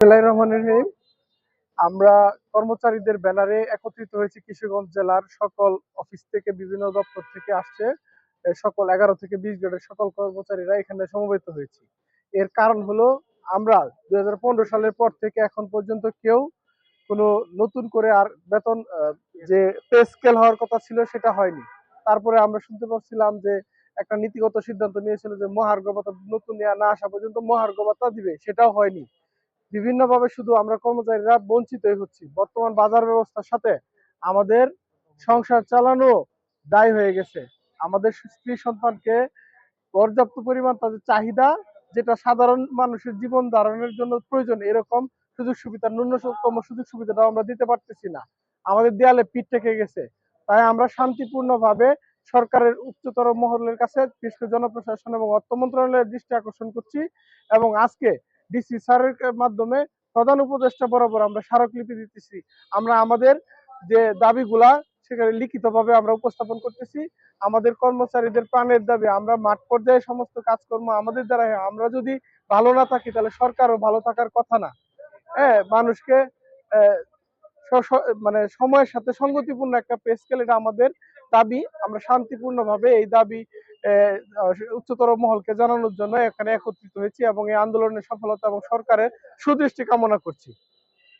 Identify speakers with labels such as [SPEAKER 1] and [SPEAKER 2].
[SPEAKER 1] বিসমিল্লাহির রহমানির রহিম। আমরা কর্মচারীদের ব্যানারে একত্রিত হয়েছি কিশোরগঞ্জ জেলার সকল অফিস থেকে, বিভিন্ন দপ্তর থেকে আসছে সকল 11 থেকে 20 গ্রেডের সকল কর্মচারীরা এখানে সমবেত হয়েছি। এর কারণ হলো আমরা 2015 সালের পর থেকে এখন পর্যন্ত কেউ কোনো নতুন করে আর বেতন যে পে স্কেল হওয়ার কথা ছিল সেটা হয়নি। তারপরে আমরা শুনতে পাচ্ছিলাম যে একটা নীতিগত সিদ্ধান্ত নিয়েছিল যে মহার্ঘ ভাতা নতুন না আসা পর্যন্ত মহার্ঘ ভাতা দিবে, সেটাও হয়নি। বিভিন্নভাবে শুধু আমরা কর্মচারীরা বঞ্চিতই হচ্ছি। বর্তমান বাজার ব্যবস্থার সাথে আমাদের সংসার চালানো দায় হয়ে গেছে। আমাদের স্ত্রী সন্তানকে পর্যাপ্ত পরিমাণ তাদের চাহিদা, যেটা সাধারণ মানুষের জীবন ধারণের জন্য প্রয়োজন, এরকম সুযোগ সুবিধা, ন্যূনতম সুযোগ সুবিধাটাও আমরা দিতে পারতেছি না। আমাদের দেয়ালে পিঠ থেকে গেছে। তাই আমরা শান্তিপূর্ণভাবে সরকারের উচ্চতর মহলের কাছে, বিশেষ করে জনপ্রশাসন এবং অর্থ মন্ত্রণালয়ের দৃষ্টি আকর্ষণ করছি। এবং আজকে ডিসি স্যারের মাধ্যমে প্রধান উপদেষ্টা বরাবর আমরা স্মারকলিপি দিতেছি। আমরা আমাদের যে দাবিগুলা সেখানে লিখিতভাবে আমরা উপস্থাপন করতেছি। আমাদের কর্মচারীদের প্রাণের দাবি, আমরা মাঠ পর্যায়ে সমস্ত কাজকর্ম আমাদের দ্বারা, আমরা যদি ভালো না থাকি তাহলে সরকারও ভালো থাকার কথা না। হ্যাঁ, মানুষকে মানে সময়ের সাথে সঙ্গতিপূর্ণ একটা পে স্কেল, এটা আমাদের দাবি। আমরা শান্তিপূর্ণভাবে এই দাবি উচ্চতর মহলকে জানানোর জন্য এখানে একত্রিত হয়েছি এবং এই আন্দোলনের সফলতা এবং সরকারের সুদৃষ্টি কামনা করছি।